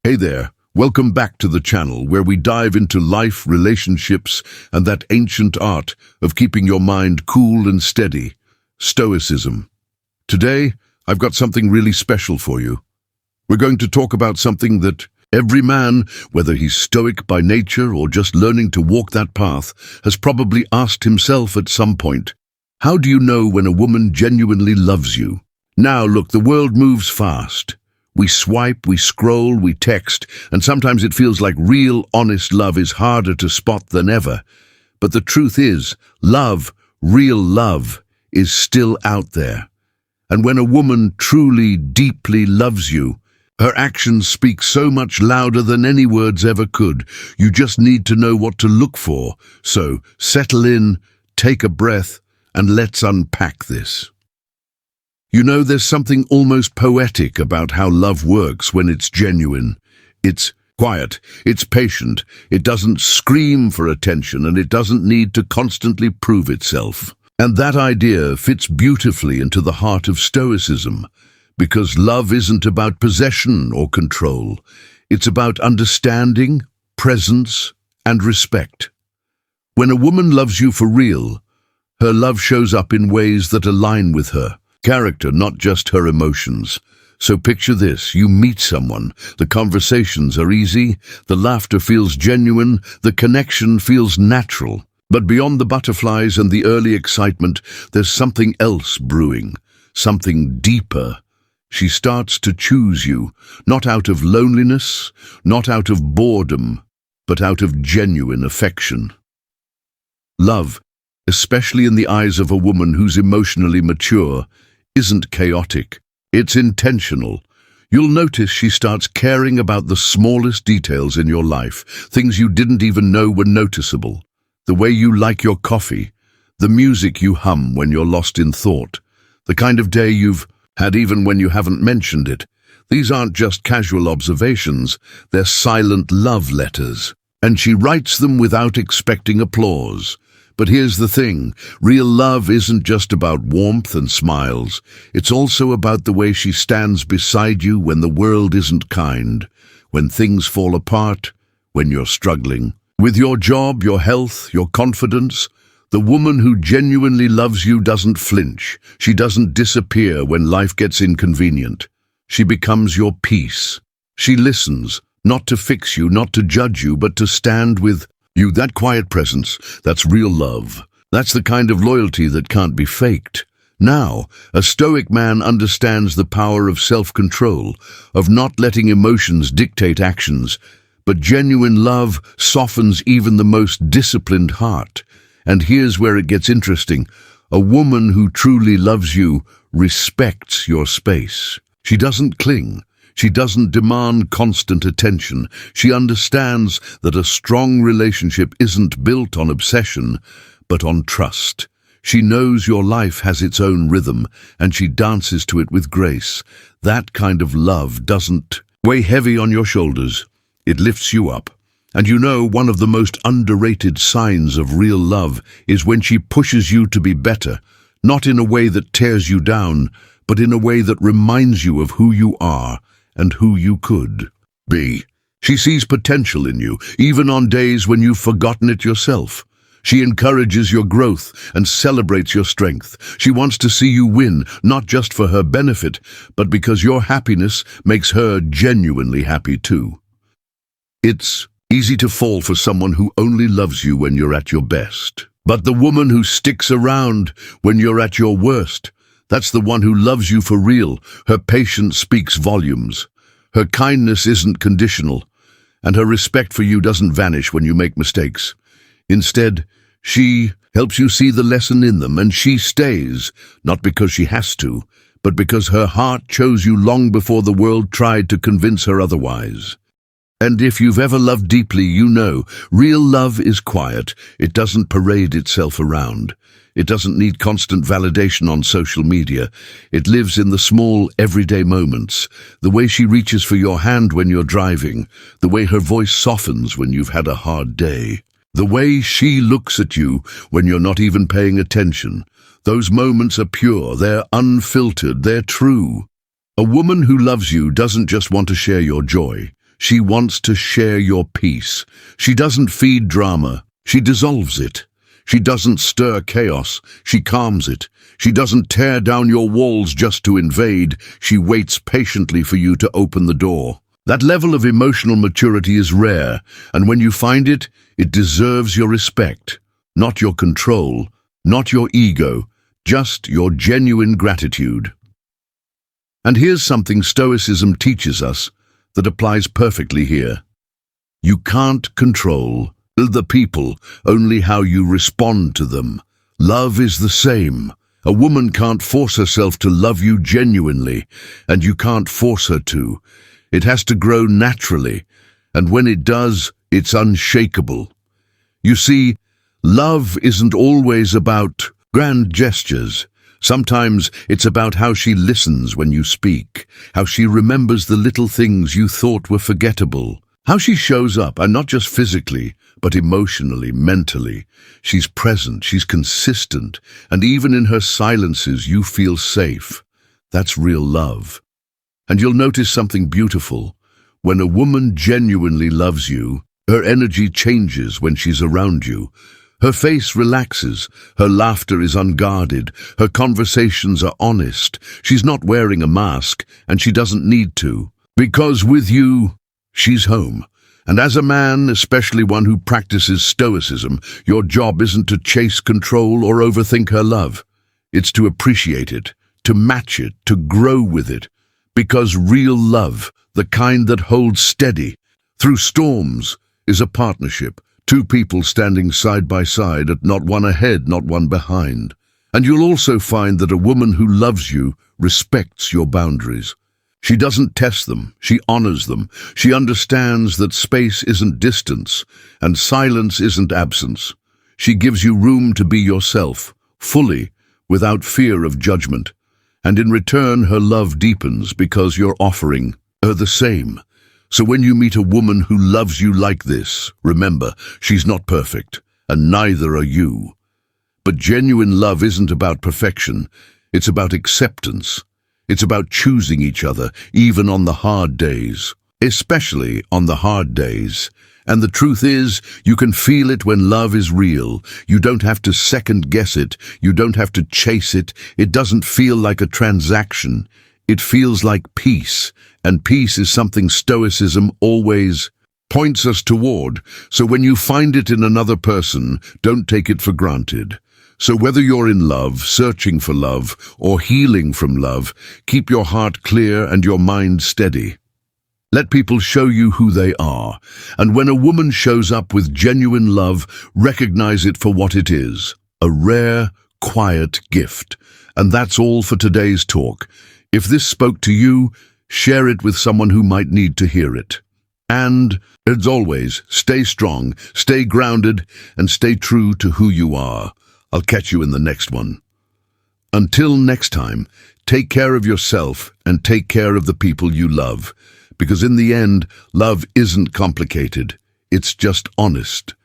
Hey there, welcome back to the channel where we dive into life, relationships, and that ancient art of keeping your mind cool and steady, Stoicism. Today, I've got something really special for you. We're going to talk about something that every man, whether he's Stoic by nature or just learning to walk that path, has probably asked himself at some point. How do you know when a woman genuinely loves you? Now look, the world moves fast. We swipe, we scroll, we text, and sometimes it feels like real, honest love is harder to spot than ever. But the truth is, love, real love, is still out there. And when a woman truly, deeply loves you, her actions speak so much louder than any words ever could. You just need to know what to look for. So, settle in, take a breath, and let's unpack this. You know, there's something almost poetic about how love works when it's genuine. It's quiet, it's patient, it doesn't scream for attention, and it doesn't need to constantly prove itself. And that idea fits beautifully into the heart of Stoicism, because love isn't about possession or control. It's about understanding, presence, and respect. When a woman loves you for real, her love shows up in ways that align with her character, not just her emotions. So picture this, you meet someone, the conversations are easy, the laughter feels genuine, the connection feels natural. But beyond the butterflies and the early excitement, there's something else brewing, something deeper. She starts to choose you, not out of loneliness, not out of boredom, but out of genuine affection. Love, especially in the eyes of a woman who's emotionally mature, isn't chaotic, it's intentional. You'll notice she starts caring about the smallest details in your life, things you didn't even know were noticeable. The way you like your coffee, the music you hum when you're lost in thought, the kind of day you've had even when you haven't mentioned it. These aren't just casual observations, they're silent love letters. And she writes them without expecting applause. But here's the thing, real love isn't just about warmth and smiles. It's also about the way she stands beside you when the world isn't kind, when things fall apart, when you're struggling. With your job, your health, your confidence, the woman who genuinely loves you doesn't flinch. She doesn't disappear when life gets inconvenient. She becomes your peace. She listens, not to fix you, not to judge you, but to stand with you. That quiet presence, that's real love. That's the kind of loyalty that can't be faked. Now, a Stoic man understands the power of self-control, of not letting emotions dictate actions, but genuine love softens even the most disciplined heart. And here's where it gets interesting. A woman who truly loves you respects your space. She doesn't cling. She doesn't demand constant attention. She understands that a strong relationship isn't built on obsession, but on trust. She knows your life has its own rhythm, and she dances to it with grace. That kind of love doesn't weigh heavy on your shoulders. It lifts you up. And you know, one of the most underrated signs of real love is when she pushes you to be better, not in a way that tears you down, but in a way that reminds you of who you are and who you could be. She sees potential in you, even on days when you've forgotten it yourself. She encourages your growth and celebrates your strength. She wants to see you win, not just for her benefit, but because your happiness makes her genuinely happy too. It's easy to fall for someone who only loves you when you're at your best. But the woman who sticks around when you're at your worst, that's the one who loves you for real. Her patience speaks volumes. Her kindness isn't conditional, and her respect for you doesn't vanish when you make mistakes. Instead, she helps you see the lesson in them, and she stays, not because she has to, but because her heart chose you long before the world tried to convince her otherwise. And if you've ever loved deeply, you know, real love is quiet. It doesn't parade itself around. It doesn't need constant validation on social media. It lives in the small, everyday moments. The way she reaches for your hand when you're driving. The way her voice softens when you've had a hard day. The way she looks at you when you're not even paying attention. Those moments are pure, they're unfiltered, they're true. A woman who loves you doesn't just want to share your joy. She wants to share your peace. She doesn't feed drama. She dissolves it. She doesn't stir chaos. She calms it. She doesn't tear down your walls just to invade. She waits patiently for you to open the door. That level of emotional maturity is rare, and when you find it, it deserves your respect. Not your control, not your ego, just your genuine gratitude. And here's something Stoicism teaches us that applies perfectly here. You can't control the people, only how you respond to them. Love is the same. A woman can't force herself to love you genuinely, and you can't force her to. It has to grow naturally, and when it does, it's unshakable. You see, love isn't always about grand gestures. Sometimes it's about how she listens when you speak, how she remembers the little things you thought were forgettable, how she shows up, and not just physically, but emotionally, mentally. She's present, she's consistent, and even in her silences you feel safe. That's real love. And you'll notice something beautiful. When a woman genuinely loves you, her energy changes when she's around you. Her face relaxes, her laughter is unguarded, her conversations are honest. She's not wearing a mask, and she doesn't need to. Because with you, she's home. And as a man, especially one who practices Stoicism, your job isn't to chase control or overthink her love. It's to appreciate it, to match it, to grow with it. Because real love, the kind that holds steady through storms, is a partnership. Two people standing side by side, at not one ahead, not one behind. And you'll also find that a woman who loves you respects your boundaries. She doesn't test them, she honors them. She understands that space isn't distance, and silence isn't absence. She gives you room to be yourself, fully, without fear of judgment. And in return, her love deepens because you're offering her the same. So when you meet a woman who loves you like this, remember, she's not perfect, and neither are you. But genuine love isn't about perfection, it's about acceptance. It's about choosing each other, even on the hard days, especially on the hard days. And the truth is, you can feel it when love is real. You don't have to second guess it, you don't have to chase it. It doesn't feel like a transaction. It feels like peace, and peace is something Stoicism always points us toward. So when you find it in another person, don't take it for granted. So whether you're in love, searching for love, or healing from love, keep your heart clear and your mind steady. Let people show you who they are, and when a woman shows up with genuine love, recognize it for what it is, a rare, quiet gift. And that's all for today's talk. If this spoke to you, share it with someone who might need to hear it. And, as always, stay strong, stay grounded, and stay true to who you are. I'll catch you in the next one. Until next time, take care of yourself and take care of the people you love. Because in the end, love isn't complicated. It's just honest.